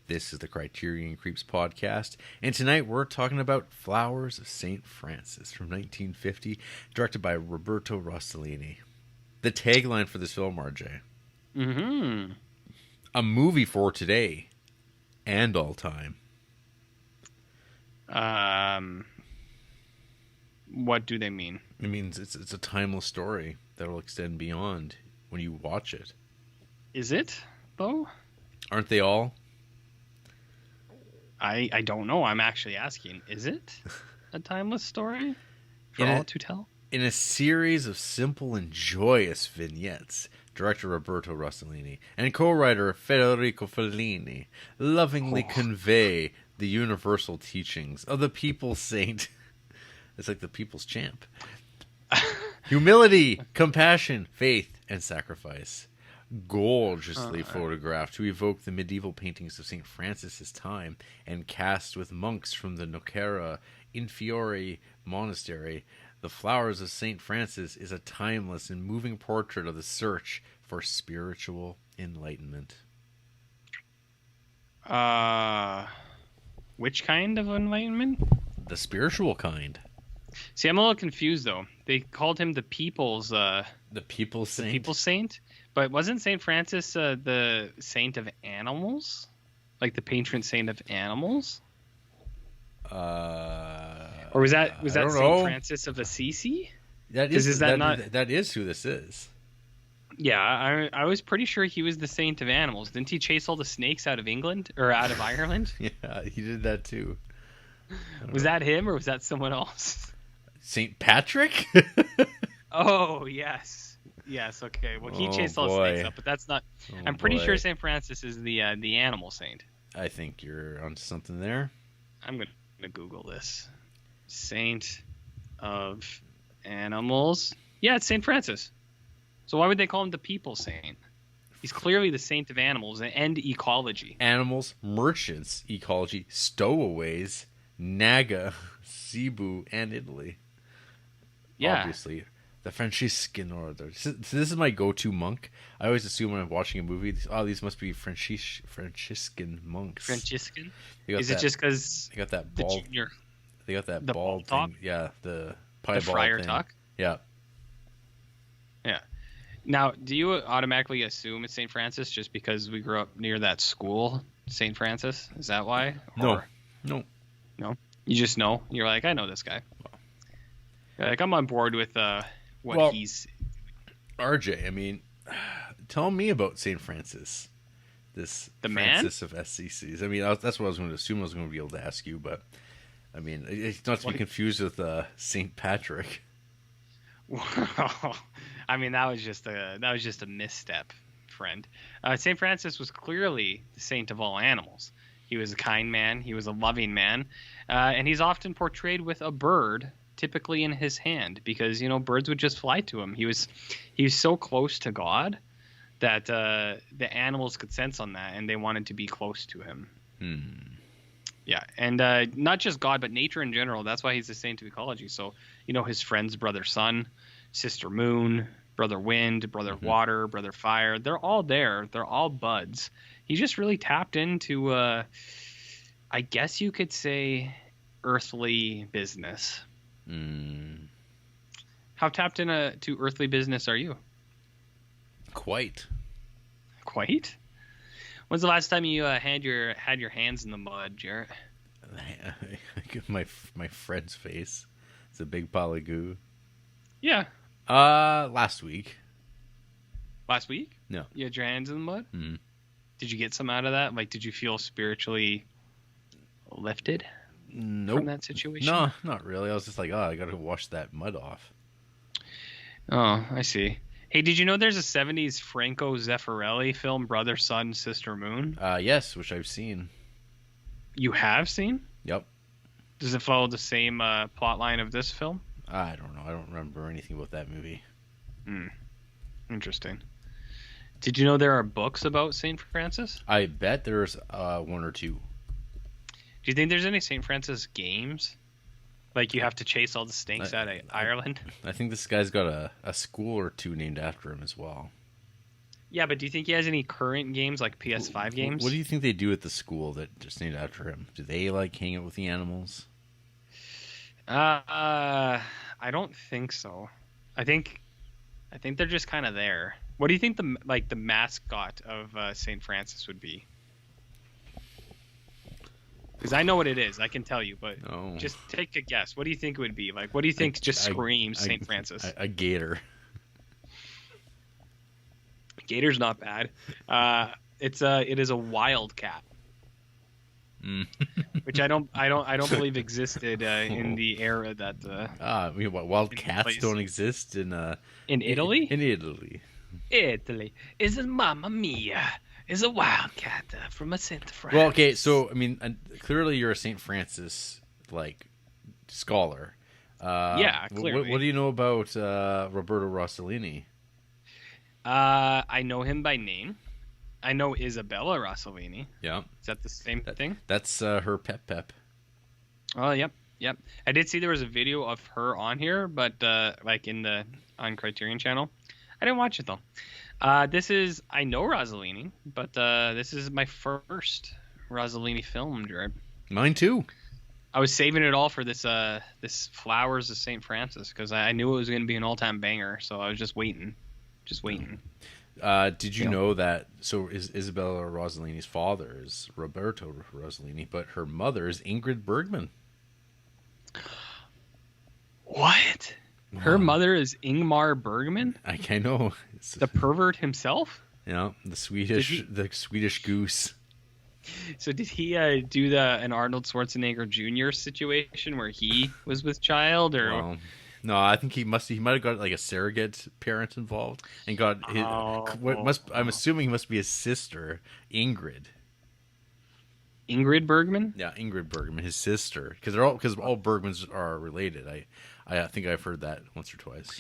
This is the Criterion Creeps podcast, and tonight we're talking about Flowers of St. Francis from 1950, directed by Roberto Rossellini. The tagline for this film, RJ. Mm-hmm. A movie for today and all time. What do they mean? It means it's a timeless story that will extend beyond when you watch it. Is it, though? Aren't they all? I don't know. I'm actually asking. Is it a timeless story for all to tell? In a series of simple and joyous vignettes, director Roberto Rossellini and co-writer Federico Fellini lovingly convey the universal teachings of the people's saint. It's like the people's champ. Humility, compassion, faith, and sacrifice. Gorgeously photographed to evoke the medieval paintings of St. Francis's time and cast with monks from the Nocera Infiore monastery, The Flowers of St. Francis is a timeless and moving portrait of the search for spiritual enlightenment. Which kind of enlightenment? The spiritual kind. See, I'm a little confused, though. They called him the people's... the people's saint? The people's saint? But wasn't St. Francis the saint of animals? Like the patron saint of animals? Or was that St. Francis of Assisi? That is who this is. Yeah, I was pretty sure he was the saint of animals. Didn't he chase all the snakes out of England or out of Ireland? Yeah, he did that too. Was that him or was that someone else? St. Patrick? Oh, yes. Yes, okay. Well, he chased all the snakes up, but that's not... I'm pretty sure St. Francis is the animal saint. I think you're onto something there. I'm going to Google this. Saint of animals. Yeah, it's St. Francis. So why would they call him the people's saint? He's clearly the saint of animals and ecology. Animals, merchants, ecology, stowaways, Naga, Cebu, and Italy. Yeah. Obviously. The Franciscan order. This is my go-to monk. I always assume when I'm watching a movie, these must be Franciscan monks. Franciscan? Is it just because they got that bald? They got that bald thing. Yeah, the friar tuck. Yeah. Yeah. Now, do you automatically assume it's St. Francis just because we grew up near that school, St. Francis? Is that why? No. You just know. You're like, I know this guy. Like, I'm on board with he's... RJ, I mean, tell me about St. Francis. The Francis of SCCs. I mean, that's what I was going to assume I was going to be able to ask you, but, I mean, it's not to be confused with St. Patrick. Well, I mean, that was just a misstep, friend. St. Francis was clearly the saint of all animals. He was a kind man. He was a loving man. And he's often portrayed with a bird typically in his hand because, birds would just fly to him. He was so close to God that the animals could sense on that and they wanted to be close to him. Yeah. And not just God, but nature in general. That's why he's the saint of ecology. So, his friends, brother sun, sister moon, brother wind, brother water, brother fire, they're all there. They're all buds. He just really tapped into, I guess you could say, earthly business. How tapped into earthly business are you? Quite. When's the last time you had your hands in the mud, Jarrett? my friend's face. It's a big pile of goo. Yeah. Last week. Last week? No. You had your hands in the mud? Mm-hmm. Did you get some out of that? Like, did you feel spiritually lifted? Nope. From that situation? No, not really. I was just like, I got to wash that mud off. Oh, I see. Hey, did you know there's a 70s Franco Zeffirelli film, Brother, Sun, Sister, Moon? Yes, which I've seen. You have seen? Yep. Does it follow the same plot line of this film? I don't know. I don't remember anything about that movie. Interesting. Did you know there are books about St. Francis? I bet there's one or two. Do you think there's any St. Francis games? Like you have to chase all the snakes out of Ireland? I think this guy's got a school or two named after him as well. Yeah, but do you think he has any current games, like PS5 games? What do you think they do at the school that just named after him? Do they like hang out with the animals? I don't think so. I think they're just kind of there. What do you think the mascot of St. Francis would be? Because I know what it is. I can tell you, but just take a guess. What do you think it would be? Like, what do you think just screams St. Francis? A gator. Gator's not bad. It is a wildcat. Which I don't believe existed in the era that wild cats don't exist in Italy? In Italy. Italy is a Mamma Mia. Is a wildcat from a St. Francis. Well, okay, so I mean, clearly you're a St. Francis scholar. Yeah, clearly. What do you know about Roberto Rossellini? I know him by name. I know Isabella Rossellini. Yeah. Is that the same thing? That's her Pep. Oh, yep. I did see there was a video of her on here, but on Criterion channel. I didn't watch it though. I know Rossellini, but this is my first Rossellini film, Jared. Mine too. I was saving it all for this Flowers of St. Francis because I knew it was going to be an all-time banger, so I was just waiting. Did you know that? So Isabella Rossellini's father is Roberto Rossellini, but her mother is Ingrid Bergman. What? Her mother is Ingmar Bergman? I know. The pervert himself? Yeah, the Swedish goose. So did he do an Arnold Schwarzenegger Jr. situation where he was with child, or? Well, no, I think he might have got like a surrogate parent involved and got his. I'm assuming he must be his sister, Ingrid. Ingrid Bergman? Yeah, Ingrid Bergman, his sister, because all Bergmans are related. I think I've heard that once or twice.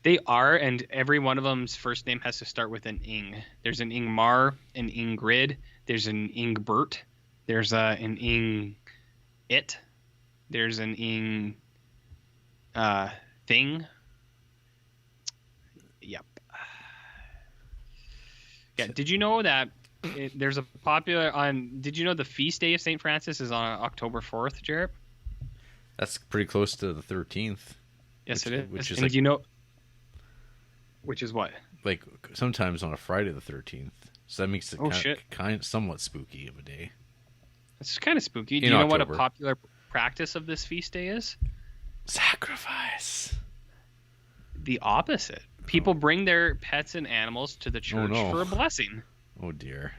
They are, and every one of them's first name has to start with an Ing. There's an Ingmar, an Ingrid. There's an Ingbert. There's an Ing It. There's an Ing Thing. Yep. Yeah. Did you know that there's a popular on? Did you know the feast day of St. Francis is on October 4th, Jarrett? That's pretty close to the 13th. Yes, it is. Which is which is what? Like sometimes on a Friday the 13th. So that makes it somewhat spooky of a day. It's kind of spooky. Do you know what a popular practice of this feast day is? Sacrifice. The opposite. People bring their pets and animals to the church for a blessing. Oh dear.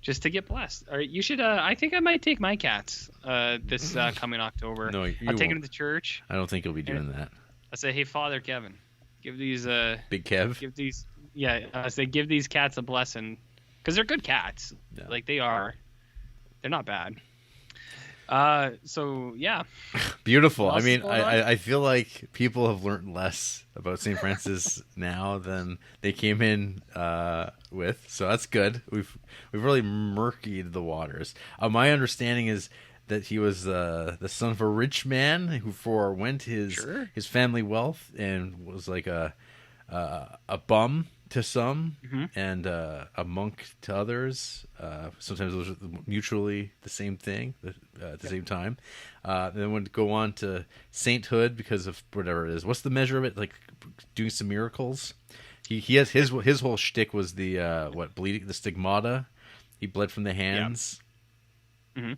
Just to get blessed. All right, you should. I think I might take my cats this coming October. No, I'll take them to church. I don't think you'll be doing that. I say, hey, Father Kevin, give these Big Kev. Give these, I say, give these cats a blessing, because they're good cats. Yeah. Like they are. They're not bad. So yeah. Beautiful. I mean, I feel like people have learned less about St. Francis now than they came in with, so that's good. We've really murkied the waters. My understanding is that he was the son of a rich man who forewent his family wealth and was like a bum to some, and a monk to others. Sometimes those are mutually the same thing at the same time. Then would go on to sainthood because of whatever it is. What's the measure of it? Like doing some miracles. He has his whole shtick was the bleeding, the stigmata. He bled from the hands. Yeah. Mm-hmm.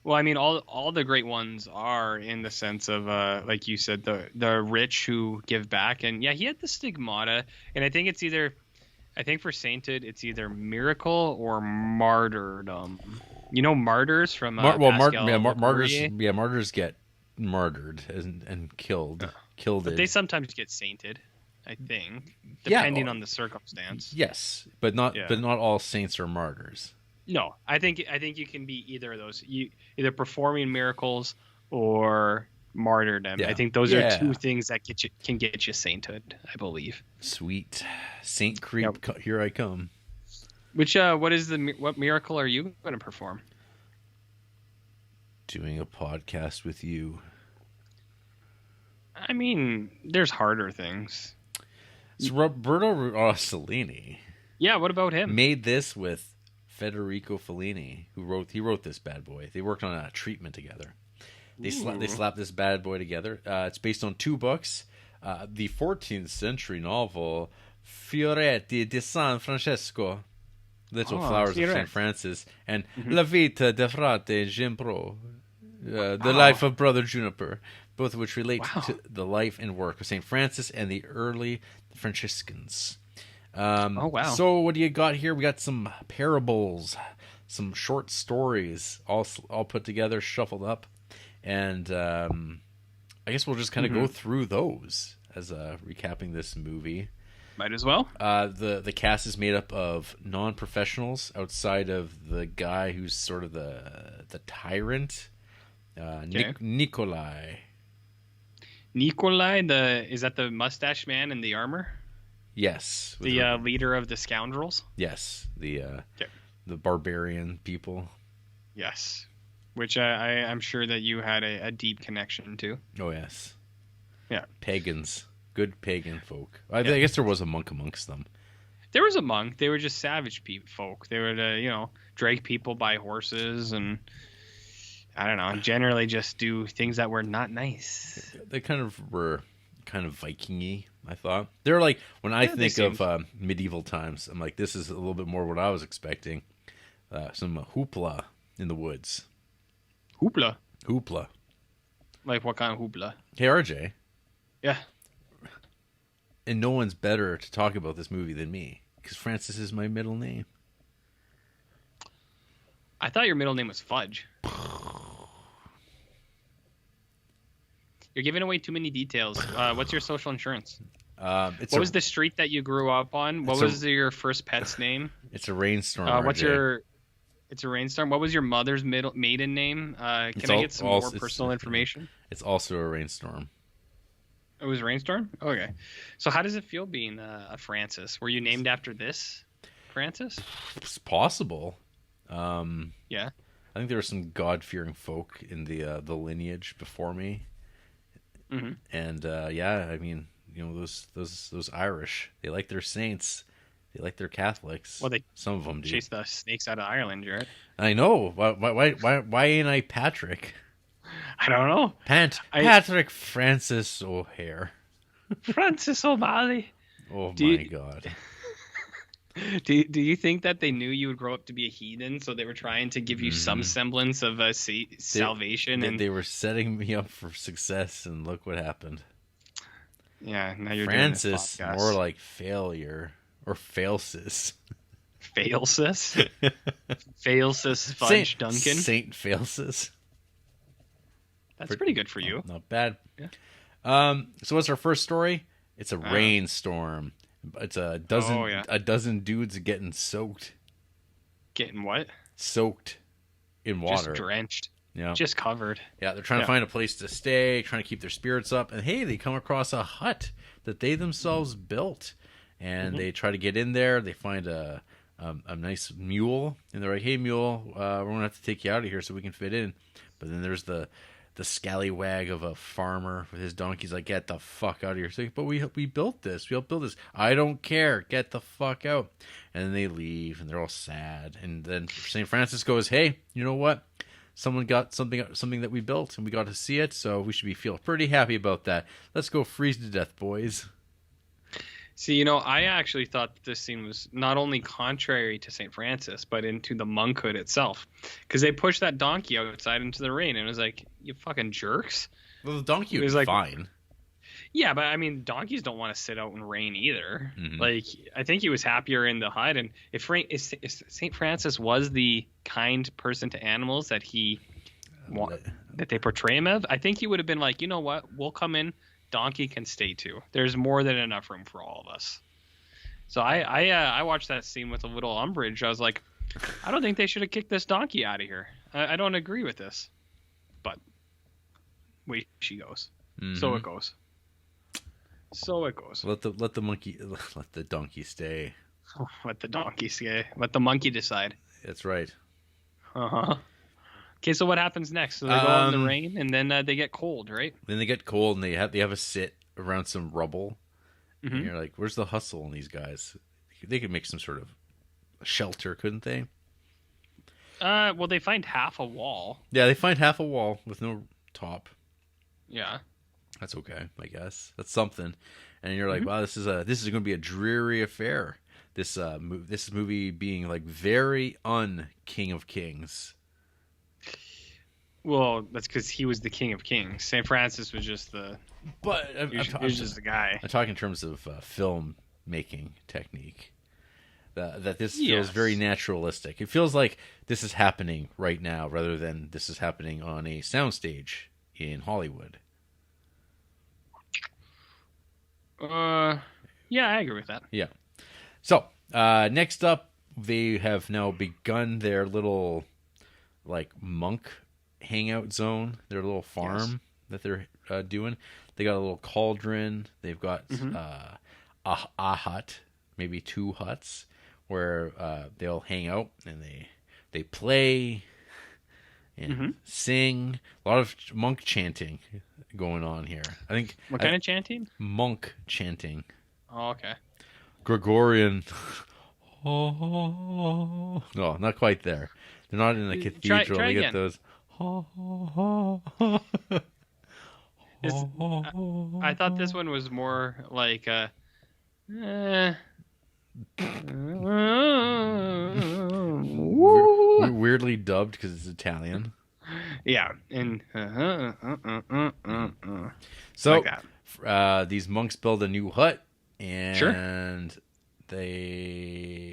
Well, I mean, all the great ones are in the sense of, like you said, the rich who give back. And yeah, he had the stigmata. And I think for sainthood, it's either miracle or martyrdom. You know, martyrs from martyrs. Yeah, martyrs get martyred and killed. But they sometimes get sainted, I think, depending on the circumstance. Yes, but not all saints are martyrs. No, I think you can be either of those. You either performing miracles or martyrdom. Yeah. I think those are two things that can get you sainthood, I believe. Sweet Saint Creep, here I come. Which what miracle are you going to perform? Doing a podcast with you. I mean, there's harder things. It's Roberto Rossellini. Yeah, what about him? Made this with Federico Fellini, who wrote this bad boy. They worked on a treatment together. They slapped this bad boy together. It's based on 2 books. The 14th century novel Fioretti di San Francesco, Little Flowers of St. Francis, and La Vita de Frate Gimbro, The Life of Brother Juniper, both of which relate to the life and work of St. Francis and the early Franciscans. So what do you got here? We got some parables, some short stories, all put together, shuffled up, and I guess we'll just kind of go through those as recapping this movie. Might as well. The cast is made up of non-professionals outside of the guy who's sort of the tyrant, Nikolai. Nikolai, is that the mustache man in the armor? Yes. The leader of the scoundrels? Yes. The barbarian people. Yes. Which I'm sure that you had a deep connection to. Oh, yes. Yeah. Pagans. Good pagan folk. I guess there was a monk amongst them. There was a monk. They were just savage folk. They would, drag people by horses and, I don't know, generally just do things that were not nice. They were kind of Viking-y, I thought. They're like, when I think of medieval times, I'm like, this is a little bit more what I was expecting. Some hoopla in the woods. Hoopla? Hoopla. Like what kind of hoopla? Hey, RJ. Yeah. And no one's better to talk about this movie than me, because Francis is my middle name. I thought your middle name was Fudge. You're giving away too many details. What's your social insurance? What was the street that you grew up on? What was your first pet's name? It's a rainstorm. It's a rainstorm. What was your mother's maiden name? Can I get some more personal information? It's also a rainstorm. It was Rainstorm? Okay. So how does it feel being a Francis? Were you named after this Francis? It's possible. Yeah. I think there were some God-fearing folk in the lineage before me. Mm-hmm. And I mean, those Irish, they like their saints. They like their Catholics. Well, some of them do. Chase the snakes out of Ireland, Jarrett. I know. Why ain't I Patrick? I don't know. Patrick Francis O'Hare. Francis O'Malley. Oh my God. Do you think that they knew you would grow up to be a heathen, so they were trying to give you some semblance of salvation? They were setting me up for success, and look what happened. Yeah, now you're Francis, doing this podcast. More like failure or failsis. Failsis? Failsis Fudge Duncan? Saint Failsis. That's pretty good for you. Not bad. Yeah. So what's our first story? It's a rainstorm. It's a dozen dudes getting soaked. Getting what? Soaked in water. Just drenched. Yeah. Just covered. Yeah, they're trying to find a place to stay, trying to keep their spirits up. And hey, they come across a hut that they themselves built. And they try to get in there. They find a nice mule. And they're like, hey, mule, we're going to have to take you out of here so we can fit in. But then there's the scallywag of a farmer with his donkey's like, get the fuck out of here. So, but we built this. We helped build this. I don't care. Get the fuck out. And then they leave, and they're all sad. And then St. Francis goes, hey, you know what? Someone got something that we built, and we got to see it, so we should feel pretty happy about that. Let's go freeze to death, boys. See, I actually thought that this scene was not only contrary to St. Francis, but into the monkhood itself. Because they pushed that donkey outside into the rain, and it was like, you fucking jerks. Well, the donkey was like, fine. Yeah, but I mean, donkeys don't want to sit out in rain either. Mm-hmm. Like, I think he was happier in the hut. And if St. Francis was the kind person to animals that that they portray him as, I think he would have been like, you know what, we'll come in. Donkey can stay too. There's more than enough room for all of us. So I watched that scene with a little umbrage. I was like, I don't think they should have kicked this donkey out of here. I don't agree with this. But wait, she goes. Mm-hmm. So it goes. Let the donkey stay. Let the donkey stay. Let the monkey decide. That's right. Uh-huh. Okay, so what happens next? So they go out in the rain, and then they get cold, right? Then they get cold, and they have a sit around some rubble. Mm-hmm. And you're like, where's the hustle in these guys? could make some sort of shelter, couldn't they? Well, they find half a wall. Yeah, they find half a wall with no top. Yeah. That's okay, I guess. That's something. And you're like, wow, this is going to be a dreary affair. This movie being like very un-King of Kings. Well, that's because he was the King of Kings. St. Francis was just just the guy. I'm talking in terms of film making technique. That this feels very naturalistic. It feels like this is happening right now, rather than this is happening on a soundstage in Hollywood. Yeah, I agree with that. Yeah. So next up, they have now begun their little like monk hangout zone, their little farm that they're doing. They got a little cauldron. They've got a hut, maybe 2 huts, where they'll hang out and they play and sing. A lot of monk chanting going on here. I think. What kind of chanting? Monk chanting. Oh, okay. Gregorian. Oh, no, not quite there. They're not in a cathedral. Try they get again. those. I thought this one was more like weirdly dubbed because it's Italian. Yeah, and so like that. These monks build a new hut, and Sure.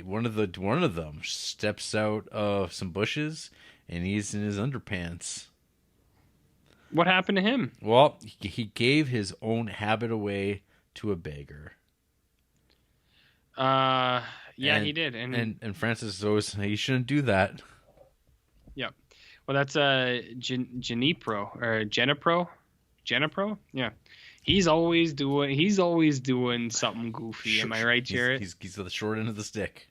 one of them steps out of some bushes, and he's in his underpants. What happened to him? Well, he gave his own habit away to a beggar. Yeah, he did, and Francis always, he shouldn't do that. Yeah. Well, that's Genipro or Genipro. Yeah. He's always doing something goofy. Am I right, Jarrett? He's the short end of the stick.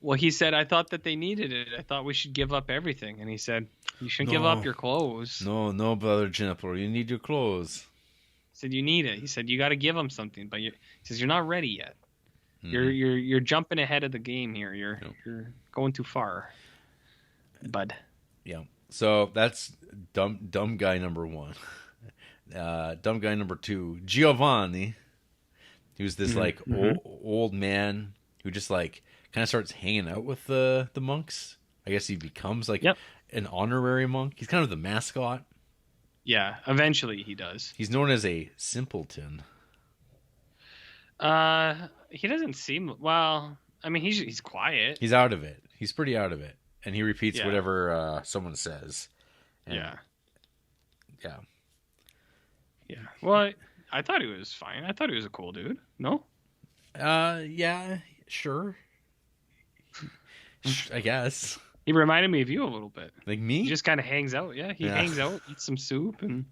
Well, he said, I thought that they needed it. I thought we should give up everything. And he said, you shouldn't give up your clothes. No, brother Genipro, you need your clothes. He said, you need it. He said, you got to give them something. But he says, you're not ready yet. Mm. You're jumping ahead of the game here. You're going too far, bud. Yeah. So that's dumb guy number 1. Dumb guy number 2, Giovanni, who's this old man who just like kind of starts hanging out with the monks. I guess he becomes like an honorary monk. He's kind of the mascot. Yeah, eventually he does. He's known as a simpleton. He doesn't seem well. I mean, he's quiet. He's out of it. He's pretty out of it, and he repeats whatever someone says. And, yeah. Well, I thought he was fine. I thought he was a cool dude. No. Yeah, sure. I guess. He reminded me of you a little bit. Like me? He just kind of hangs out. Yeah, he hangs out, eats some soup, and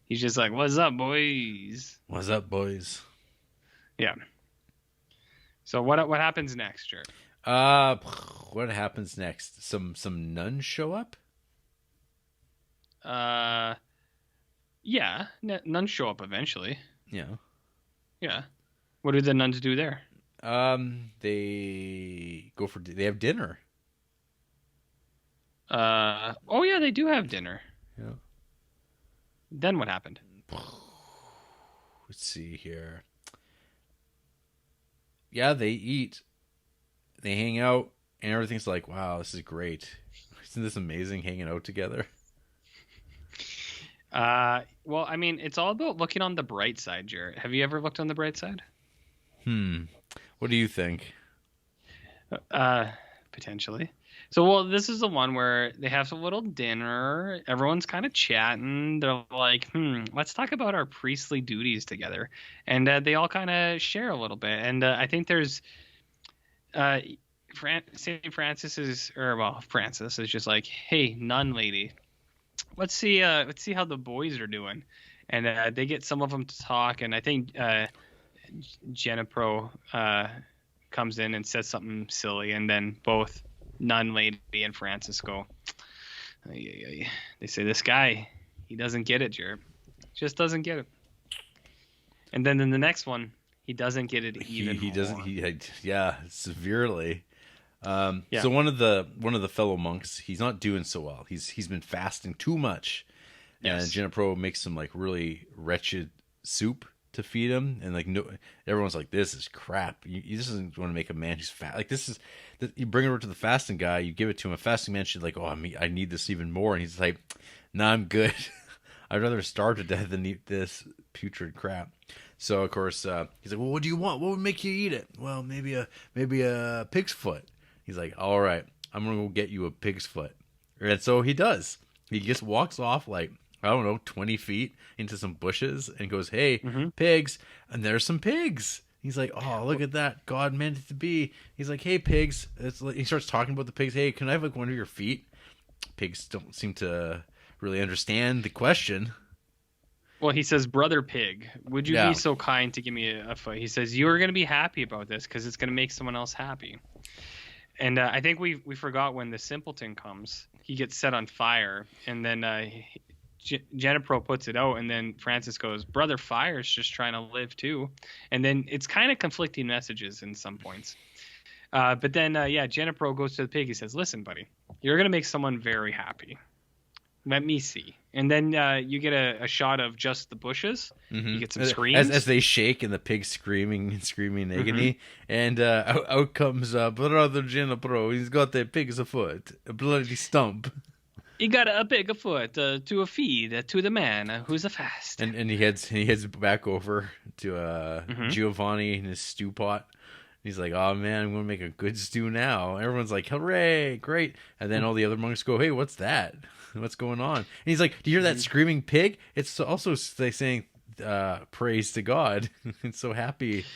he's just like, "What's up, boys?" What's up, boys? Yeah. So what happens next, Jared? What happens next? Some nuns show up? Yeah, nuns show up eventually. Yeah. Yeah. What do the nuns do there? They have dinner. Oh yeah, they do have dinner. Yeah. Then what happened? Let's see here. Yeah, they eat. They hang out, and everything's like, wow, this is great. Isn't this amazing hanging out together? Well, I mean, it's all about looking on the bright side, Jarrett. Have you ever looked on the bright side? What do you think? Potentially. So, well, this is the one where they have a little dinner. Everyone's kind of chatting. They're like, let's talk about our priestly duties together. And they all kind of share a little bit. And I think there's St. Francis is just like, hey, nun lady, let's see how the boys are doing. And they get some of them to talk. And I think Genipro comes in and says something silly. And then both nun lady and Francis go, they say, this guy, he doesn't get it, Jared. Just doesn't get it. And then in the next one, he doesn't get it even he more. doesn't. Yeah, severely. Yeah. So one of the fellow monks, he's not doing so well. He's been fasting too much, and Yes. Genepro makes some like really wretched soup to feed him, and like no, everyone's like, this is crap. You just doesn't want to make a man who's fat. Like this is, you bring it over to the fasting guy, you give it to him. A fasting man should like, oh, I need this even more, and he's like, nah, I'm good. I'd rather starve to death than eat this putrid crap. So of course he's like, well, what do you want? What would make you eat it? Well, maybe a pig's foot. He's like, all right, I'm gonna go get you a pig's foot. And so he does. He just walks off like, I don't know, 20 feet into some bushes and goes, hey, pigs. And there's some pigs. He's like, oh, look at that. God meant it to be. He's like, hey, pigs. He starts talking about the pigs. Hey, can I have like one of your feet? Pigs don't seem to really understand the question. Well, he says, brother pig, would you be so kind to give me a foot? He says, you're going to be happy about this because it's going to make someone else happy. And I think we forgot when the simpleton comes, he gets set on fire, and then Genepro puts it out, and then Francis goes, brother fire's just trying to live too. And then it's kind of conflicting messages in some points. But then, Genepro goes to the pig. He says, listen, buddy, you're going to make someone very happy. Let me see. And then you get a shot of just the bushes. You get some screams. As they shake and the pig screaming agony. And out comes Brother Genepro. He's got the pig's afoot, a bloody stump. He got a big foot to feed to the man who's a fast. And he heads back over to Giovanni in his stew pot. He's like, oh man, I'm going to make a good stew now. Everyone's like, hooray, great. And then all the other monks go, hey, what's that? What's going on? And he's like, do you hear that screaming pig? It's also like saying praise to God. It's so happy.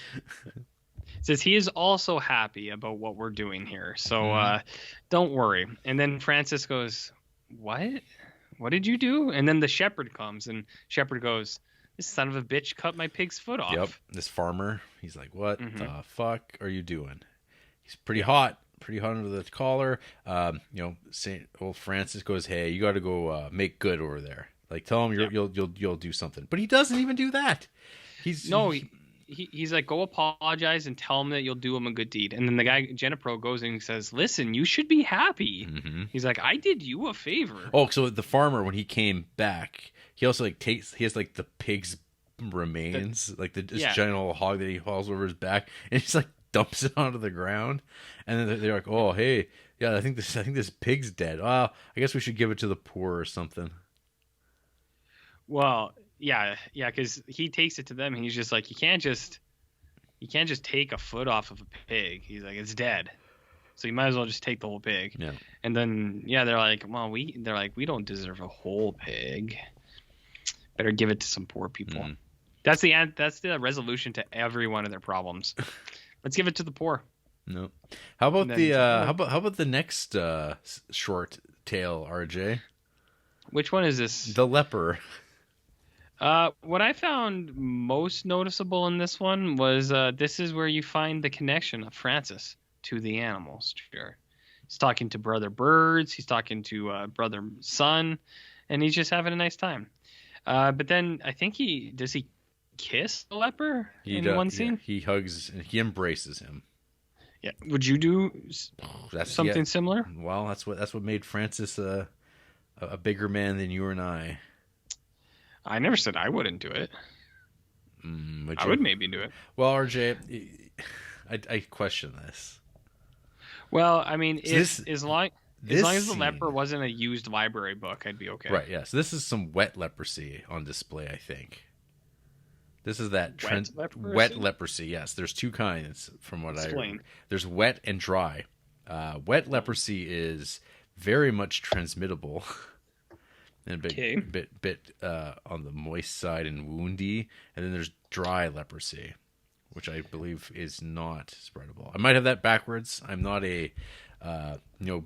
Says he is also happy about what we're doing here. So don't worry. And then Francis goes, what? What did you do? And then the shepherd comes, and shepherd goes, this son of a bitch cut my pig's foot off. Yep, this farmer. He's like, what the fuck are you doing? He's pretty hot under the collar. Saint old Francis goes, hey, you got to go make good over there. Like, tell him you'll do something. But he doesn't even do that. He's like, go apologize and tell him that you'll do him a good deed. And then the guy Genepro goes in and says, listen, you should be happy. He's like, I did you a favor. Oh, so the farmer, when he came back, he also like he has like the pig's remains, this giant old hog that he hauls over his back, and he's like dumps it onto the ground. And then they're like, oh, hey, yeah, I think this pig's dead. Well, I guess we should give it to the poor or something. Well, yeah, because he takes it to them, and he's just like, you can't just take a foot off of a pig. He's like, it's dead, so you might as well just take the whole pig. Yeah. And then they're like, well, we don't deserve a whole pig. Better give it to some poor people. That's the resolution to every one of their problems. Let's give it to the poor. No. How about how about the next short tale, RJ? Which one is this? The leper. What I found most noticeable in this one was this is where you find the connection of Francis to the animals. Sure. He's talking to brother birds. He's talking to brother sun, and he's just having a nice time. But then I think he kiss the leper in one scene? Yeah, he hugs and he embraces him. Yeah. Would you do something similar? Well, that's what made Francis a bigger man than you and I. I never said I wouldn't do it. I would maybe do it. Well, RJ, I question this. Well, I mean, as long as the leper wasn't a used library book, I'd be okay. Right, yeah. So this is some wet leprosy on display, I think. This is that wet leprosy. Yes, there's two kinds from what I heard. There's wet and dry. Wet leprosy is very much transmittable. And a bit on the moist side and woundy. And then there's dry leprosy, which I believe is not spreadable. I might have that backwards. I'm not a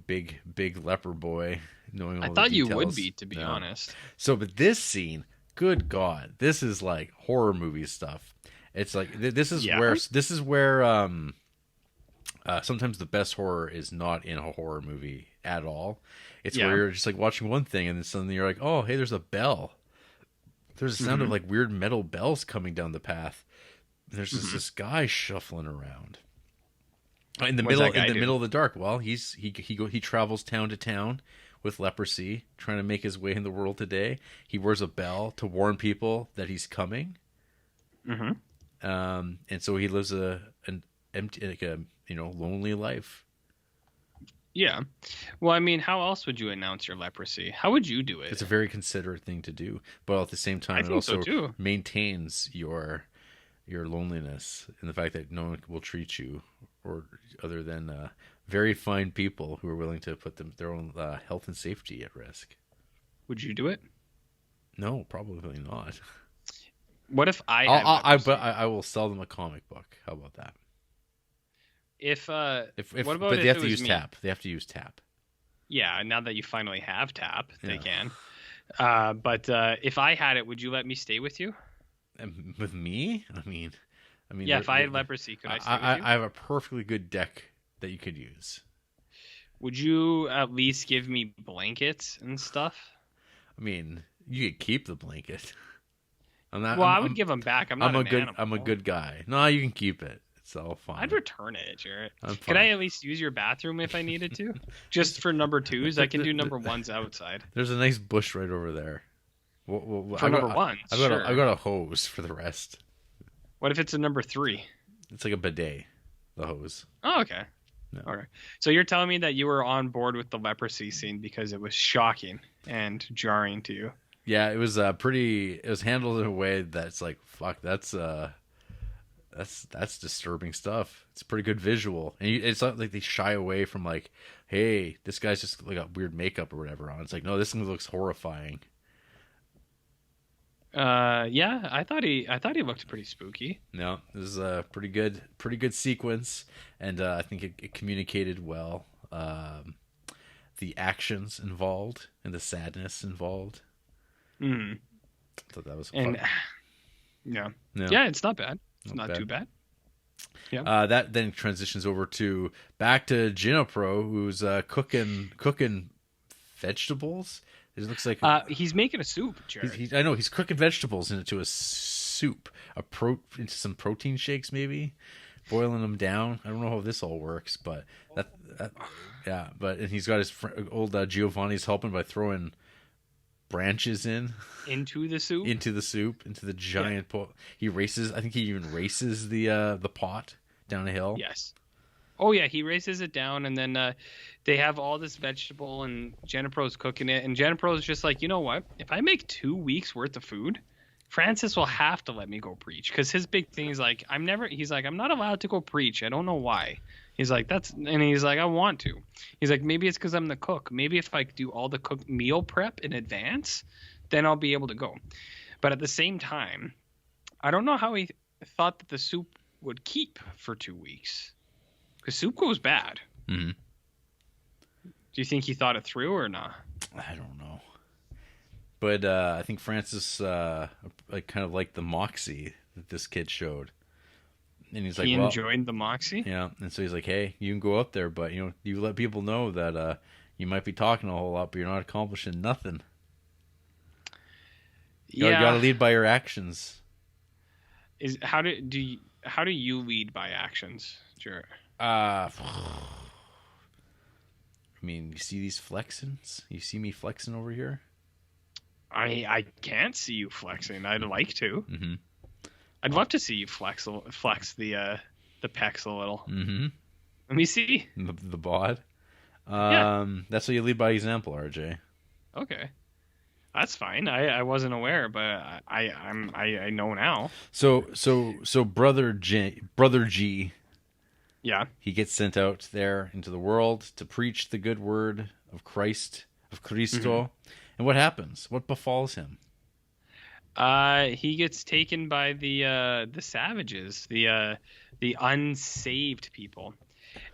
big leper boy knowing all the details. I thought you would be, to be honest. So, but this scene, good God, this is like horror movie stuff. It's like this is where sometimes the best horror is not in a horror movie at all. It's where you're just like watching one thing and then suddenly you're like, oh, hey, there's a bell. There's a sound of like weird metal bells coming down the path. there's this guy shuffling around in the What's that guy do? middle of the dark. Well, he travels town to town with leprosy, trying to make his way in the world today. He wears a bell to warn people that he's coming. Mm-hmm. And so he lives an empty, like a lonely life. Yeah. Well, I mean, how else would you announce your leprosy? How would you do it? It's a very considerate thing to do, but at the same time, it also maintains your loneliness and the fact that no one will treat you, or other than very fine people who are willing to put their own health and safety at risk. Would you do it? No, probably not. What if I will sell them a comic book. How about that? If what about but if they have it to was use me? Tap. They have to use Tap. Yeah, now that you finally have Tap, they Yeah. can. But if I had it, would you let me stay with you? And with me? I mean. Yeah, if I had leprosy, could I stay with you? I have a perfectly good deck that you could use. Would you at least give me blankets and stuff? I mean, you could keep the blanket. I would give them back. I'm a good guy. No, you can keep it. It's all fine. I'd return it, Jarrett. I'm fine. Could I at least use your bathroom if I needed to? Just for number 2s, I can do number 1s outside. There's a nice bush right over there. For number 1s, sure. I got a hose for the rest. What if it's a number 3? It's like a bidet, the hose. Oh, okay. No. Okay. So you're telling me that you were on board with the leprosy scene because it was shocking and jarring to you. Yeah, it was it was handled in a way that's like, fuck, that's disturbing stuff. It's a pretty good visual. And it's not like they shy away from like, hey, this guy's just like got weird makeup or whatever on. It's like, no, this thing looks horrifying. Yeah, I thought he looked pretty spooky. No, this is a pretty good sequence, and I think it communicated well. The actions involved and the sadness involved. Mm. I thought that was fun. Yeah, it's not bad. It's not too bad. Yeah. That then transitions over back to Ginopro, who's cooking vegetables. It looks like he's making a soup, Jared. I know he's cooking vegetables into a soup, into some protein shakes, maybe boiling them down. I don't know how this all works, but and he's got his old Giovanni's helping by throwing branches into the soup, into the giant pot. I think he even races the pot down a hill. Yes. Oh yeah, he races it down, and then they have all this vegetable, and Jenipro's cooking it, and Jenipro's just like, you know what? If I make 2 weeks worth of food, Francis will have to let me go preach, because his big thing is like, I'm not allowed to go preach. I don't know why. He's like, I want to. He's like, maybe it's because I'm the cook. Maybe if I do all the cook meal prep in advance, then I'll be able to go. But at the same time, I don't know how he thought that the soup would keep for 2 weeks. Because soup goes bad. Mm-hmm. Do you think he thought it through or not? I don't know. But I think Francis kind of liked the moxie that this kid showed. And he's like, he enjoyed the moxie? Yeah. And so he's like, hey, you can go up there, but you let people know that you might be talking a whole lot, but you're not accomplishing nothing. You got to lead by your actions. How do you lead by actions, Jarrett? I mean, you see these flexings? You see me flexing over here? I can't see you flexing. I'd like to. Mm-hmm. I'd love to see you flex the pecs a little. Mm-hmm. Let me see. The bod. That's how you lead by example, RJ. Okay. That's fine. I wasn't aware, but I know now. So brother G. Yeah. He gets sent out there into the world to preach the good word of Cristo. Mm-hmm. And what happens? What befalls him? He gets taken by the savages, the unsaved people.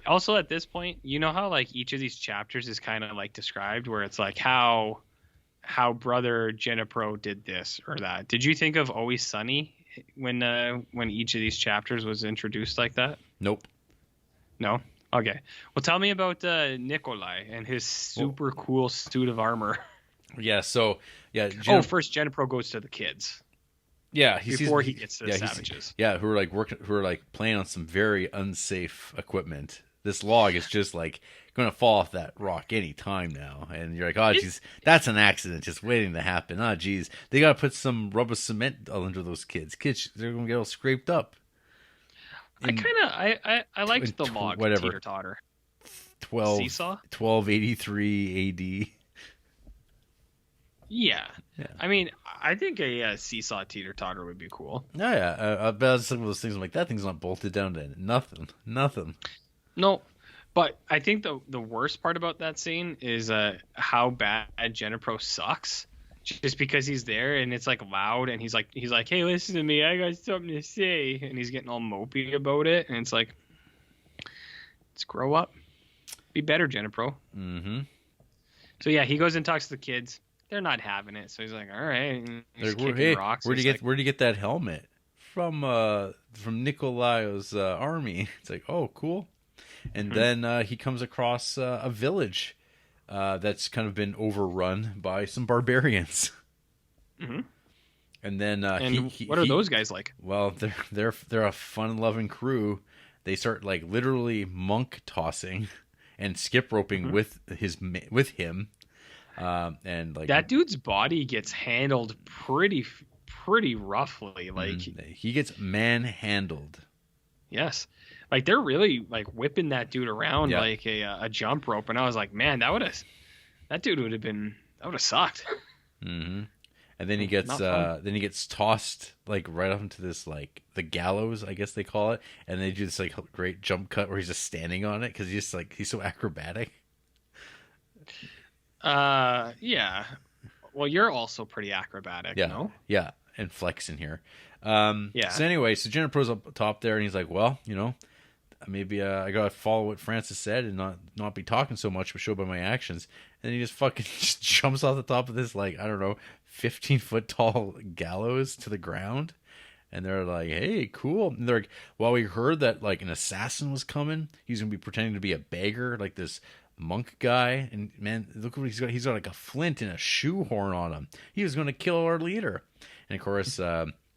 Also, at this point, you know how like each of these chapters is kind of like described, where it's like how brother Genipro did this or that. Did you think of Always Sunny when each of these chapters was introduced like that? Nope. No? Okay. Well, tell me about Nikolai and his super cool suit of armor. Yeah, so... yeah. First Genipro goes to the kids. Yeah, before he gets to the savages. Who are like playing on some very unsafe equipment. This log is just like going to fall off that rock any time now, and you're like, oh geez, that's an accident just waiting to happen. Oh geez, they got to put some rubber cement under those kids. They're going to get all scraped up. I liked the log teeter totter. 1283 AD. Yeah. I mean, I think a seesaw teeter totter would be cool. Oh, yeah. But some of those things, I'm like, that thing's not bolted down to nothing. No, but I think the worst part about that scene is how bad Jennifer sucks. Just because he's there and it's like loud and he's like, hey, listen to me, I got something to say, and he's getting all mopey about it, and it's like, let's grow up, be better, Jennifer. Mm-hmm. So yeah, he goes and talks to the kids. They're not having it, so he's like, all right. He's kicking rocks. Where'd you get that helmet? From Nicolao's army. It's like, oh, cool. And then he comes across a village that's kind of been overrun by some barbarians. Mm-hmm. And then what are those guys like? Well, they're a fun-loving crew. They start like literally monk tossing and skip roping with him. And like that dude's body gets handled pretty roughly. Like he gets manhandled. Yes, like they're really like whipping that dude around like a jump rope, and I was like, man, that dude would have sucked. Mm-hmm. And then he gets tossed like right up into this like the gallows, I guess they call it, and they do this like great jump cut where he's just standing on it because he's so acrobatic. Yeah. Well, you're also pretty acrobatic, no? Yeah, and flexing here. Yeah. So anyway, so Jennifer's up top there, and he's like, well, maybe I gotta follow what Francis said and not be talking so much, but show by my actions. And then he just jumps off the top of this, like, I don't know, 15-foot tall gallows to the ground. And they're like, hey, cool. And they're like, well, we heard that like an assassin was coming. He's gonna be pretending to be a beggar, like this monk guy. And man, look what he's got. He's got like a flint and a shoehorn on him. He was gonna kill our leader. And of course,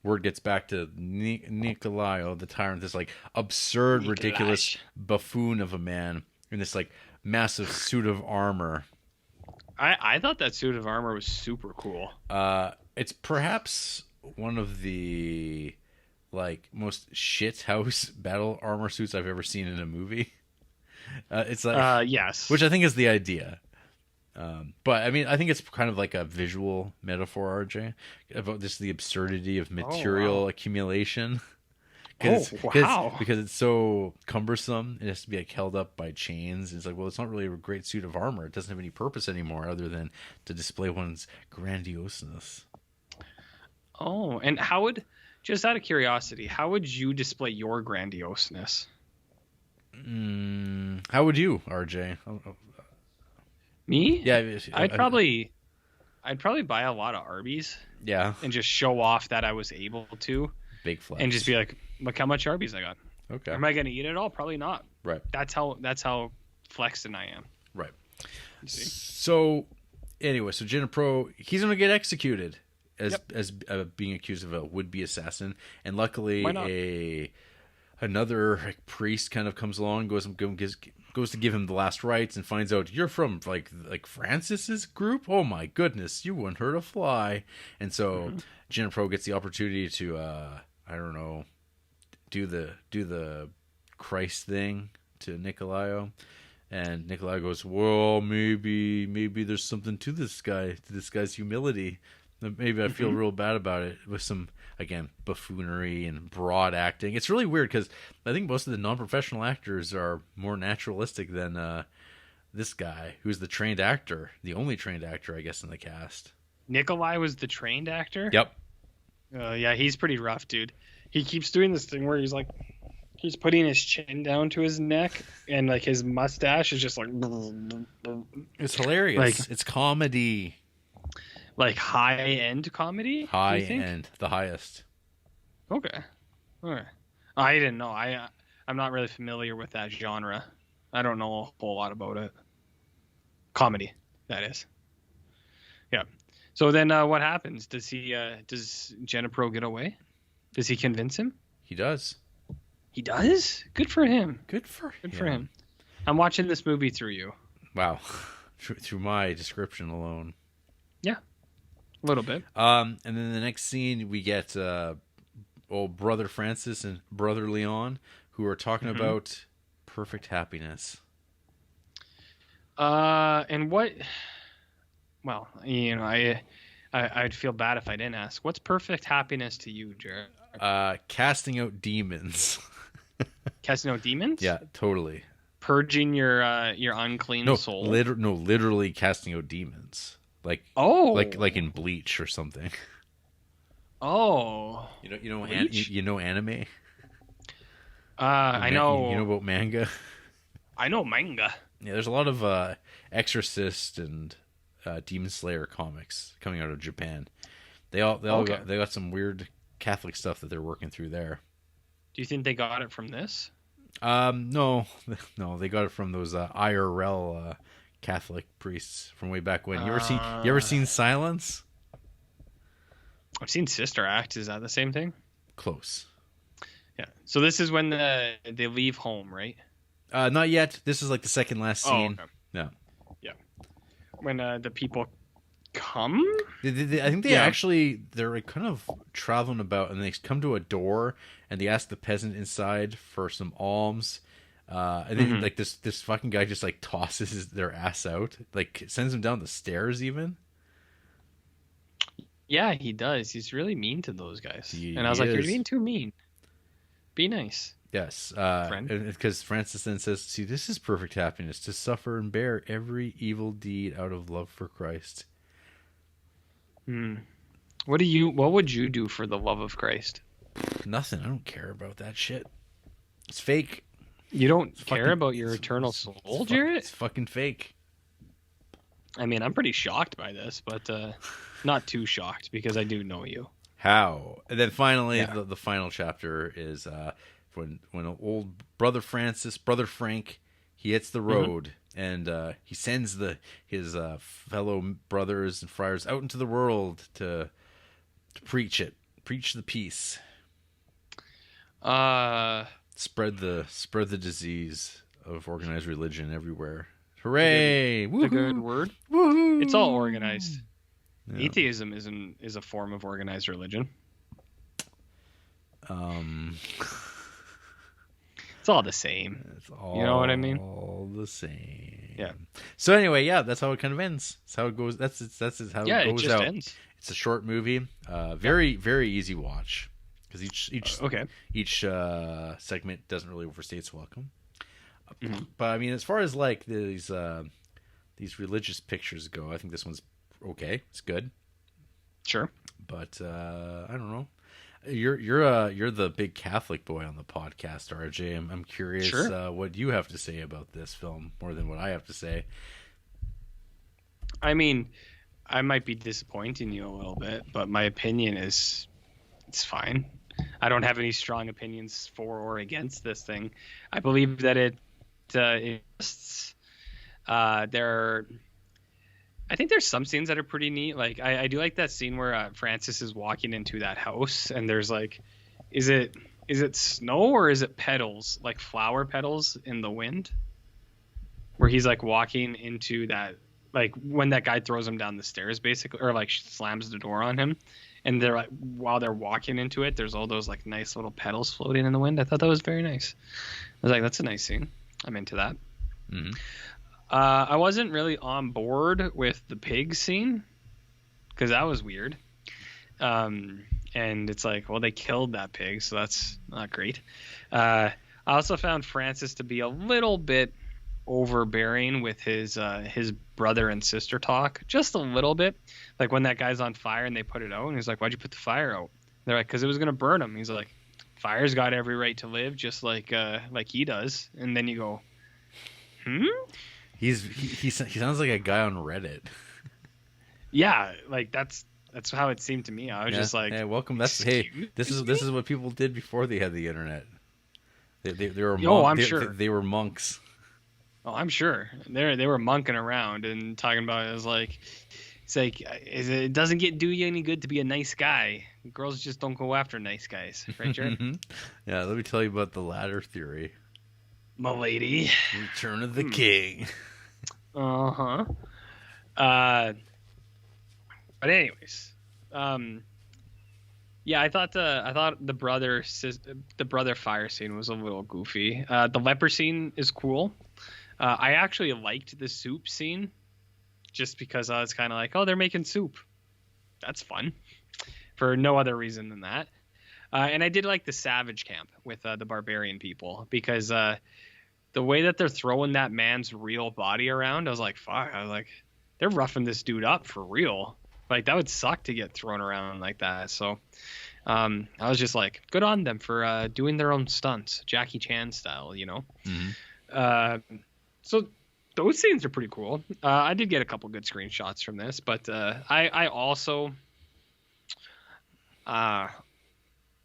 word gets back to Nicolao, the tyrant, this like absurd, ridiculous buffoon of a man in this like massive suit of armor. I thought that suit of armor was super cool. It's perhaps one of the like most shithouse battle armor suits I've ever seen in a movie. It's like yes, which I think is the idea. But I mean, I think it's kind of like a visual metaphor, RJ, about just the absurdity of material accumulation. Because it's so cumbersome, it has to be like held up by chains. It's like, well, it's not really a great suit of armor. It doesn't have any purpose anymore other than to display one's grandioseness. Oh, and just out of curiosity, how would you display your grandioseness? How would you, RJ? Me? Yeah, I'd probably buy a lot of Arby's. Yeah, and just show off that I was able to. Big flex. And just be like, look how much Arby's I got. Okay. Am I gonna eat it all? Probably not. Right. That's how flexing I am. Right. So anyway, so Jennifer, he's gonna get executed as being accused of a would-be assassin, and luckily another like, priest kind of comes along, goes to give him the last rites, and finds out you're from like Francis's group. Oh my goodness, you wouldn't hurt a fly. And so Jennifer gets the opportunity to I don't know, do the Christ thing to Nicolao, and Nicolao goes, well, maybe there's something to this guy's humility. Maybe I feel real bad about it, with some, again, buffoonery and broad acting. It's really weird because I think most of the non-professional actors are more naturalistic than this guy, who's the trained actor, the only trained actor, I guess, in the cast. Nikolai was the trained actor? Yep. Yeah, he's pretty rough, dude. He keeps doing this thing where he's putting his chin down to his neck, and like his mustache is just like. It's hilarious. It's comedy. Like high-end comedy? High end, the highest. Okay. All right. I didn't know. I'm not really familiar with that genre. I don't know a whole lot about it. Comedy, that is. Yeah. So then what happens? Does Genepro get away? Does he convince him? He does. He does? Good for him. Good for him. I'm watching this movie through you. Wow. Through my description alone. Yeah. A little bit. And then the next scene we get old brother Francis and brother Leon, who are talking about perfect happiness. And what? Well, I'd feel bad if I didn't ask. What's perfect happiness to you, Jarrett? Casting out demons. Casting out demons? Yeah, totally. Purging your unclean soul. Literally casting out demons. Like in Bleach or something. Oh. You know anime? I know. You know about manga? I know manga. Yeah, there's a lot of Exorcist and Demon Slayer comics coming out of Japan. They all got some weird Catholic stuff that they're working through there. Do you think they got it from this? No, they got it from those IRL Catholic priests from way back when. You ever seen Silence? I've seen Sister Act. Is that the same thing? Close. Yeah. So this is when they leave home, right? Not yet. This is like the second last scene. Oh, okay. Yeah. Yeah. When the people come? I think they're like kind of traveling about, and they come to a door, and they ask the peasant inside for some alms. And then like this fucking guy just like tosses their ass out, like sends them down the stairs even. Yeah, he does. He's really mean to those guys. And I was like, you're being too mean. Be nice. Yes. Friend. Because Francis then says, see, this is perfect happiness, to suffer and bear every evil deed out of love for Christ. What would you do for the love of Christ? Nothing. I don't care about that shit. It's fake. You don't care about your eternal soul, Jarrett? It's fucking fake. I mean, I'm pretty shocked by this, but not too shocked because I do know you. How? And then finally, the final chapter is when old brother Frank, he hits the road and he sends his fellow brothers and friars out into the world to preach the peace. Spread the disease of organized religion everywhere. Hooray! The good word. Woohoo! It's all organized. Yeah. Atheism is a form of organized religion. It's all the same. You know what I mean? All the same. Yeah. So anyway, that's how it kind of ends. That's how it goes. That's how it goes out. Ends. It's a short movie. Very very easy watch because each segment doesn't really overstay its welcome. But I mean, as far as like these religious pictures go, I think this one's okay. It's good. Sure. But I don't know. You're the big Catholic boy on the podcast, RJ. I'm curious what you have to say about this film more than what I have to say. I mean, I might be disappointing you a little bit, but my opinion is it's fine. I don't have any strong opinions for or against this thing. I believe that it exists. I think there's some scenes that are pretty neat. Like I do like that scene where Francis is walking into that house and there's like, is it snow or is it petals, like flower petals in the wind? Where he's like walking into that, like when that guy throws him down the stairs basically, or like slams the door on him. And they're like, while they're walking into it, there's all those like nice little petals floating in the wind. I thought that was very nice. I was like, that's a nice scene. I'm into that. Mm-hmm. I wasn't really on board with the pig scene because that was weird. And it's like, well, they killed that pig, so that's not great. I also found Francis to be a little bit overbearing with his brother and sister talk, just a little bit. Like when that guy's on fire and they put it out, and he's like, "Why'd you put the fire out?" They're like, "Because it was gonna burn him." He's like, "Fire's got every right to live, just like he does." And then you go, He sounds like a guy on Reddit. Yeah, like that's how it seemed to me. I was just like, "Hey, welcome." This is what people did before they had the internet. They were they were monks. Oh, I'm sure they were monking around and talking about it as like, It's like it doesn't do you any good to be a nice guy. Girls just don't go after nice guys, right, Jared? Yeah, let me tell you about the ladder theory. My lady. Return of the King. Uh-huh. But anyways, yeah, I thought the brother fire scene was a little goofy. The leper scene is cool. I actually liked the soup scene, just because I was kind of like, oh, they're making soup. That's fun, for no other reason than that. And I did like the savage camp with the barbarian people, because the way that they're throwing that man's real body around, I was like, fuck. I was like, they're roughing this dude up for real. Like, that would suck to get thrown around like that. So I was just like, good on them for doing their own stunts, Jackie Chan style, you know. Mm-hmm. So those scenes are pretty cool. I did get a couple good screenshots from this, but I also I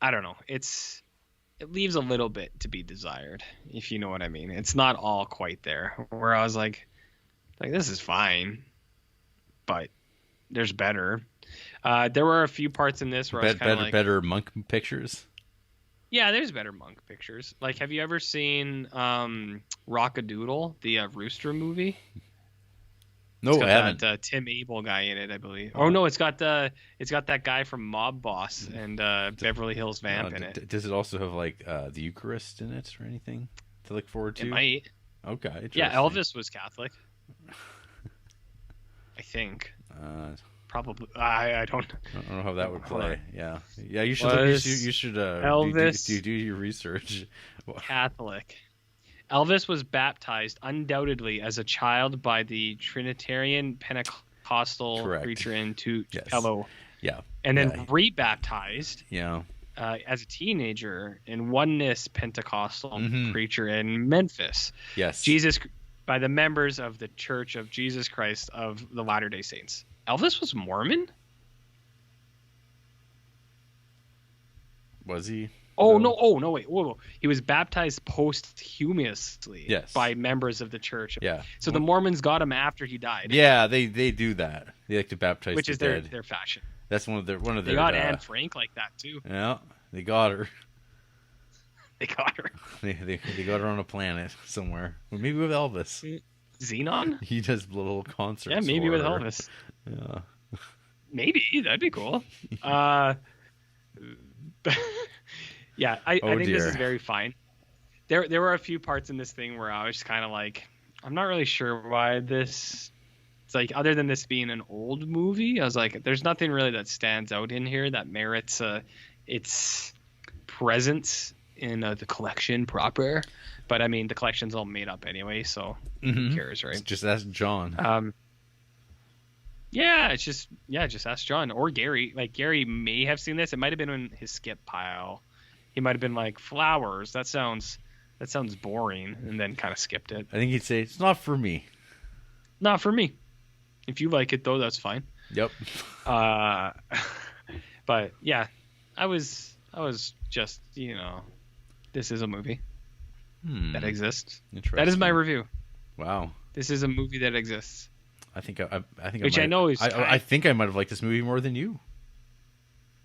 don't know. It leaves a little bit to be desired, if you know what I mean. It's not all quite there. Where I was like this is fine, but there's better. There were a few parts in this where I was kind of like, better monk pictures. Yeah, there's better monk pictures. Like, have you ever seen Rock-a-Doodle, the Rooster movie? No, I haven't. That Tim Abel guy in it, I believe. Oh no, it's got that guy from Mob Boss and Beverly Hills Vamp in it. Does it also have like the Eucharist in it or anything to look forward to? It might. Okay. Yeah, Elvis was Catholic. I think. Probably. I don't know how that would play. Yeah. You should. You should. Elvis. Do your research. Catholic. Elvis was baptized undoubtedly as a child by the Trinitarian Pentecostal preacher in Tupelo. Yeah. And then rebaptized. Yeah. As a teenager in Oneness Pentecostal preacher in Memphis. Yes. By the members of the Church of Jesus Christ of the Latter-day Saints. Elvis was Mormon? Was he? Oh, no. Oh, no, wait. Whoa. He was baptized posthumously by members of the church. Yeah. So the Mormons got him after he died. Yeah, they do that. They like to baptize Which is their fashion. That's one of their. They got Anne Frank like that, too. Yeah, they got her. They got her. They got her on a planet somewhere. Well, maybe with Elvis. Xenon? He does little concerts. Yeah, maybe with Elvis. Yeah. Maybe. That'd be cool. Yeah, I think this is very fine. There were a few parts in this thing where I was just kind of like, I'm not really sure why this... It's like, other than this being an old movie, I was like, there's nothing really that stands out in here that merits its presence in the collection proper. But I mean, the collection's all made up anyway, so who cares, right? Just ask John. Yeah, just ask John or Gary. Like, Gary may have seen this. It might have been in his skip pile. He might have been like, flowers. That sounds boring, and then kind of skipped it. I think he'd say, it's not for me. Not for me. If you like it though, that's fine. Yep. But yeah, I was just, this is a movie that exists. That is my review. Wow. This is a movie that exists. I think I know is. I think I might have liked this movie more than you.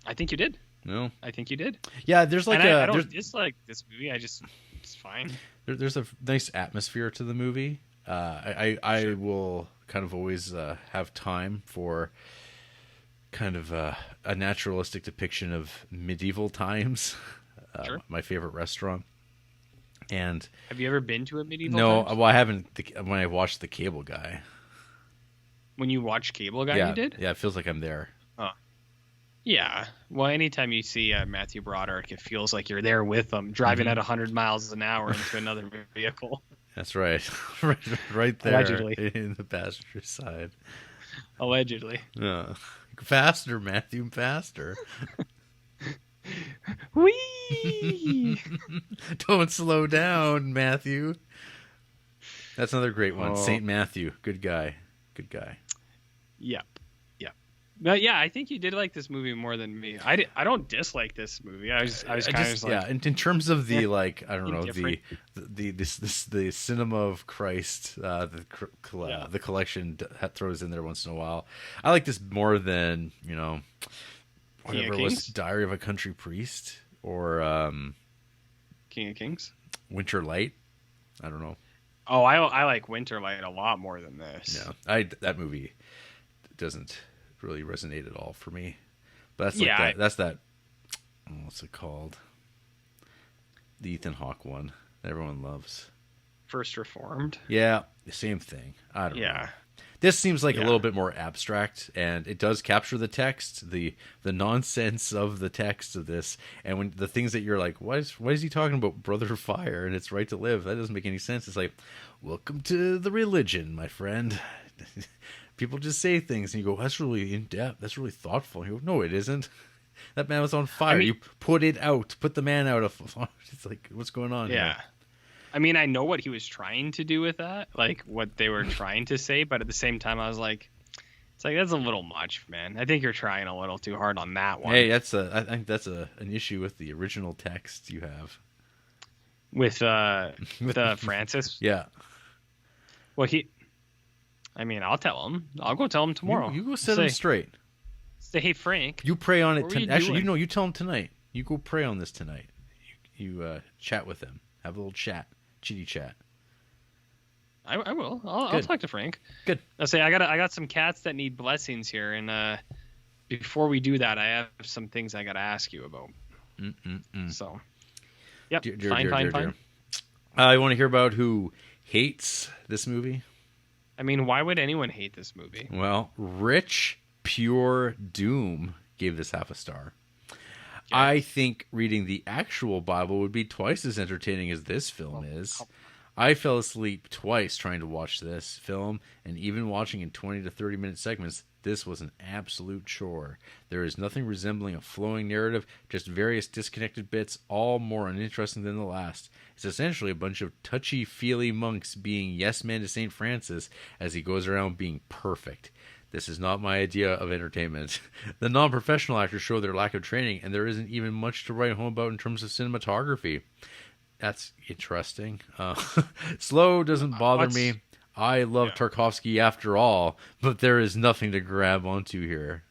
I think you did. No. I think you did. Yeah, there's like I don't dislike this movie. It's fine. There's a nice atmosphere to the movie. I will kind of always have time for kind of a naturalistic depiction of medieval times. Sure. My favorite restaurant. And have you ever been to a medieval? No, times? Well, I haven't. When I watched The Cable Guy. When you watched Cable Guy, you did? Yeah, it feels like I'm there. Oh. Yeah. Well, anytime you see Matthew Broderick, it feels like you're there with him, driving at 100 miles an hour into another vehicle. That's right. right there. Allegedly. In the passenger side. Allegedly. Faster, Matthew, faster. Whee! Don't slow down, Matthew. That's another great one. St. Matthew. Good guy. Yep. But yeah, I think you did like this movie more than me. I don't dislike this movie. I was kind of just like, yeah. In terms of the like, I don't know, indifferent. the cinema of Christ, the collection throws in there once in a while. I like this more than whatever it was, Diary of a Country Priest or King of Kings, Winter Light. I don't know. Oh, I like Winter Light a lot more than this. Yeah, that movie doesn't really resonate at all for me. But that's that. What's it called? The Ethan Hawke one that everyone loves. First Reformed. Yeah, the same thing. I don't know. Yeah. This seems like a little bit more abstract, and it does capture the text, the nonsense of the text of this, and when the things that you're like, why is he talking about brother fire and it's right to live? That doesn't make any sense. It's like, welcome to the religion, my friend. People just say things, and you go, that's really in depth. That's really thoughtful. You go, no, it isn't. That man was on fire. You put it out. Put the man out of. It's like, what's going on? Yeah. Here? I mean, I know what he was trying to do with that, like what they were trying to say, but at the same time, I was like, it's like, that's a little much, man. I think you're trying a little too hard on that one. Hey, I think that's an issue with the original text you have. With Francis? Yeah. Well, I'll tell him. I'll go tell him tomorrow. You go set him straight. Say, hey, Frank. You pray on it. Actually, you tell him tonight. You go pray on this tonight. You chat with him. Have a little chat. Chitty chat. I will. I'll talk to Frank. Good. I'll say I got some cats that need blessings here, and before we do that, I have some things I got to ask you about. So, yep. Fine. You want to hear about who hates this movie? I mean, why would anyone hate this movie? Well, Rich Pure Doom gave this half a star. I think reading the actual Bible would be twice as entertaining as this film is. I fell asleep twice trying to watch this film, and even watching in 20 to 30 minute segments, this was an absolute chore. There is nothing resembling a flowing narrative, just various disconnected bits, all more uninteresting than the last. It's essentially a bunch of touchy-feely monks being yes men to St. Francis as he goes around being perfect. This is not my idea of entertainment. The non-professional actors show their lack of training, and there isn't even much to write home about in terms of cinematography. That's interesting. Slow doesn't bother me. I love Tarkovsky after all, but there is nothing to grab onto here.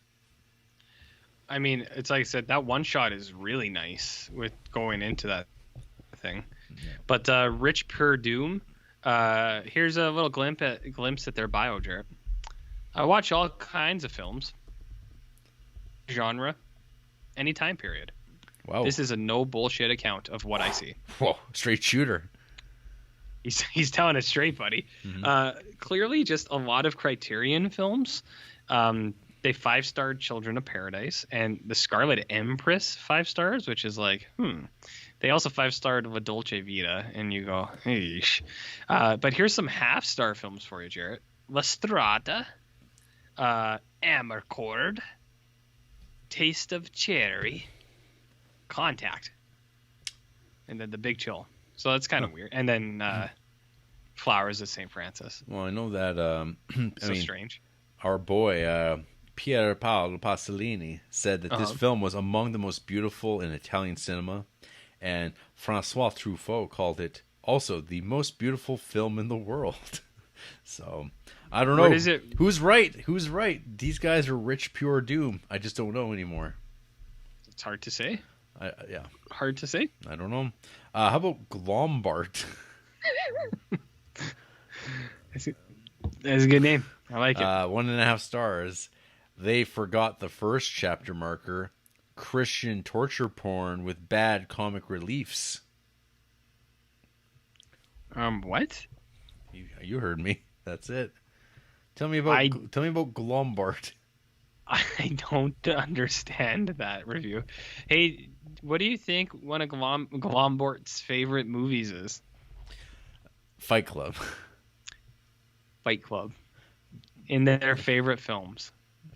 I mean, it's like I said, that one shot is really nice with going into that thing. Yeah. But Rich Pure Doom, here's a little glimpse at their bio, Jarrett. I watch all kinds of films, genre, any time period. Wow. This is a no bullshit account of what I see. Whoa, straight shooter. He's telling it straight, buddy. Mm-hmm. Clearly, just a lot of Criterion films. They 5-starred Children of Paradise and the Scarlet Empress 5 stars, which is like, They also 5-starred La Dolce Vita, and you go, eesh. But here's some half-star films for you, Jarrett. La Strada. Amarcord, Taste of Cherry, Contact, and then The Big Chill. So that's kind of weird. And then Flowers of St. Francis. Well, I know that. Strange. Our boy Pier Paolo Pasolini said that this film was among the most beautiful in Italian cinema, and François Truffaut called it also the most beautiful film in the world. So I don't know. What is it? Who's right? These guys are Rich Pure Doom. I just don't know anymore. It's hard to say. Yeah. Hard to say. I don't know. How about Glombart? That's a good name. I like it. 1.5 stars. They forgot the first chapter marker. Christian torture porn with bad comic reliefs. What? You heard me. That's it. Tell me about Glombart. I don't understand that review. Hey, what do you think one of Glombart's favorite movies is? Fight Club. Fight Club. In their favorite films.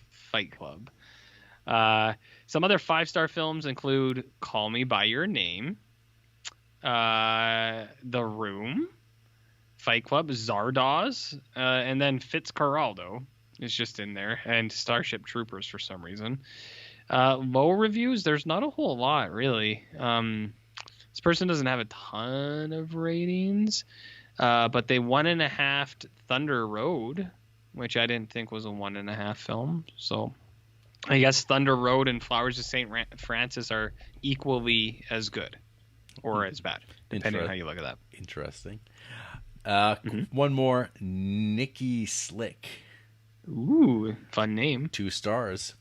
Fight Club. Some other 5-star films include Call Me By Your Name, The Room, Fight Club, Zardoz, and then Fitzcarraldo. is just in there, and Starship Troopers for some reason. Low reviews, there's not a whole lot really. This person doesn't have a ton of ratings, but they 1.5 Thunder Road, which I didn't think was a 1.5 film. So I guess Thunder Road and Flowers of St. Francis are equally as good or as bad, depending on how you look at that. Interesting. One more, Nikki Slick. Ooh, fun name. 2 stars.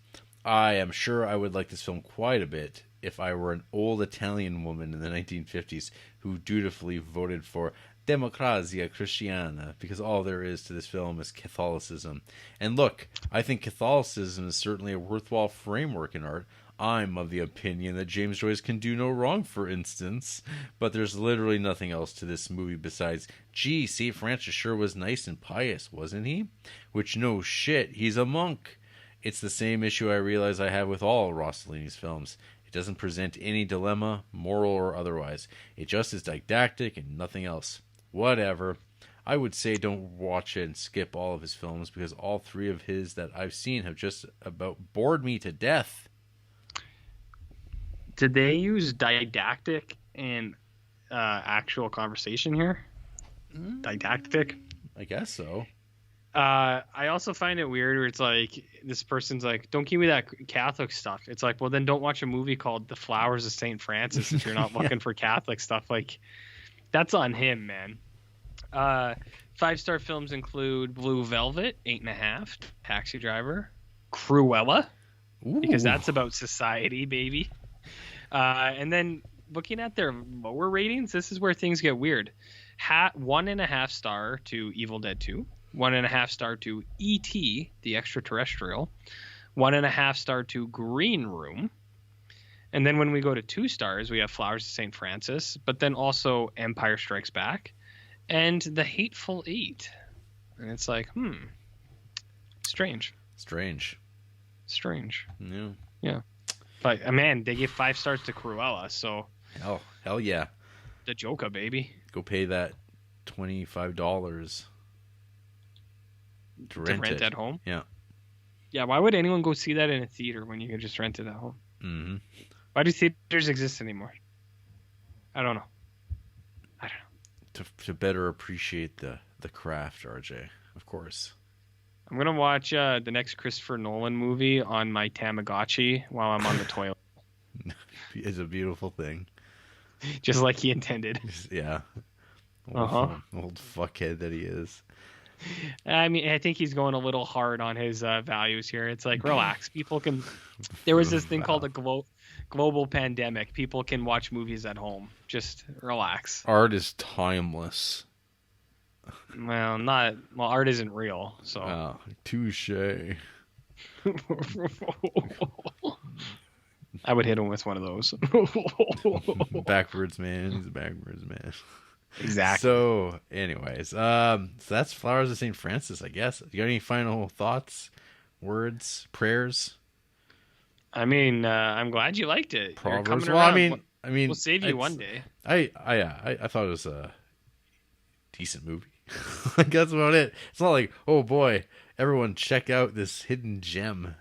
I am sure I would like this film quite a bit if I were an old Italian woman in the 1950s who dutifully voted for Democrazia Cristiana, because all there is to this film is Catholicism. And look, I think Catholicism is certainly a worthwhile framework in art. I'm of the opinion that James Joyce can do no wrong, for instance, but there's literally nothing else to this movie besides, gee, St. Francis sure was nice and pious, wasn't he? Which, no shit, he's a monk. It's the same issue I realize I have with all Rossellini's films. It doesn't present any dilemma, moral or otherwise. It just is didactic and nothing else. Whatever. I would say don't watch it and skip all of his films, because all 3 of his that I've seen have just about bored me to death. Did they use didactic and actual conversation here? Didactic? I guess so. I also find it weird where it's like, this person's like, don't give me that Catholic stuff. It's like, well, then don't watch a movie called The Flowers of St. Francis if you're not looking for Catholic stuff. Like, that's on him, man. 5-star films include Blue Velvet, 8.5, Taxi Driver, Cruella, because that's about society, baby. And then looking at their lower ratings, this is where things get weird. 1.5 star to Evil Dead 2, 1.5 star to E.T. the Extraterrestrial, 1.5 star to Green Room. And then when we go to 2 stars, we have Flowers of St. Francis, but then also Empire Strikes Back and The Hateful Eight. And it's like, strange. Yeah. But, man, they gave 5 stars to Cruella, so... Hell yeah. The Joker, baby. Go pay that $25 to rent it at home? Yeah. Yeah, why would anyone go see that in a theater when you could just rent it at home? Mm-hmm. Why do theaters exist anymore? I don't know. To better appreciate the craft, RJ, of course. I'm going to watch the next Christopher Nolan movie on my Tamagotchi while I'm on the toilet. It's a beautiful thing. Just like he intended. Yeah. Old fuckhead that he is. I mean, I think he's going a little hard on his values here. It's like, relax. People can... There was this thing called a global pandemic. People can watch movies at home. Just relax. Art is timeless. Well, art isn't real, so... Oh, touche. I would hit him with one of those. Backwards man. He's a backwards man. Exactly. So, anyways, so that's Flowers of St. Francis, I guess. You got any final thoughts, words, prayers? I mean, I'm glad you liked it. Proverbs. Well, I mean, we'll save you one day. I thought it was a decent movie. Like, that's about it. It's not like, oh boy, everyone check out this hidden gem.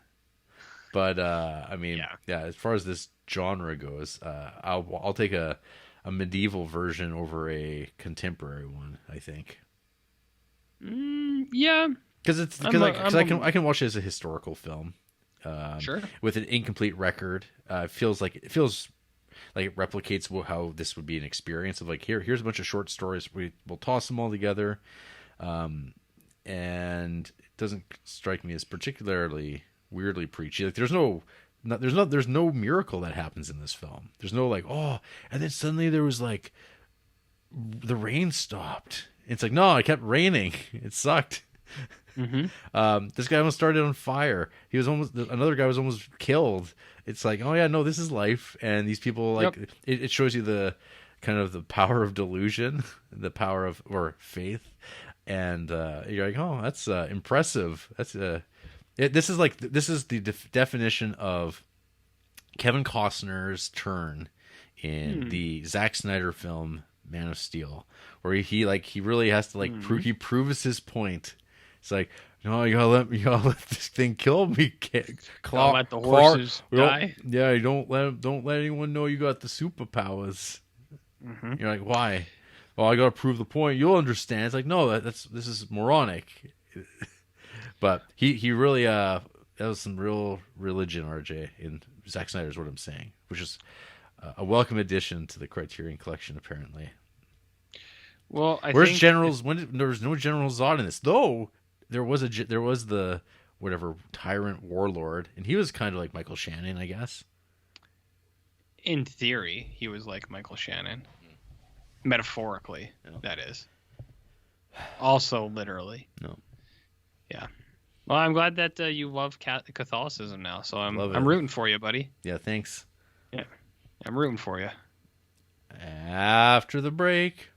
But I mean, yeah. As far as this genre goes, I'll take a medieval version over a contemporary one, I think. Yeah, because I can watch it as a historical film. Sure. With an incomplete record, it feels like it replicates how this would be an experience of like, here's a bunch of short stories, we'll toss them all together, and it doesn't strike me as particularly weirdly preachy. Like there's no miracle that happens in this film. There's no like, oh, and then suddenly there was like the rain stopped. It's like, no, it kept raining. It sucked. Mm-hmm. This guy almost started on fire. Another guy was almost killed. It's like, oh yeah, no, this is life. And these people, like, it shows you the kind of the power of delusion, the power of, or faith. And you're like, oh, that's impressive. This is the definition of Kevin Costner's turn in the Zack Snyder film Man of Steel, where he really has to he proves his point. It's like, No, you gotta let this thing kill me. Don't let the horses die. Yeah, don't let anyone know you got the superpowers. Mm-hmm. You're like, why? Well, I gotta prove the point. You'll understand. It's like, no, this is moronic. But he really that was some real religion, RJ, in Zack Snyder's what I'm saying, which is a welcome addition to the Criterion Collection, apparently. Well, Where's Generals? There was no General Zod in this, though. There was the whatever tyrant warlord, and he was kind of like Michael Shannon, I guess. In theory, he was like Michael Shannon. Metaphorically, that is. Also, literally. No. Yeah. Well, I'm glad that you love Catholicism now, so I'm rooting for you, buddy. Yeah, thanks. Yeah, I'm rooting for you. After the break.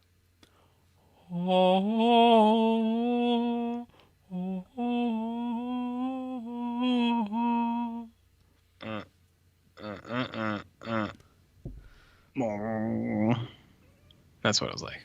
That's what it was like.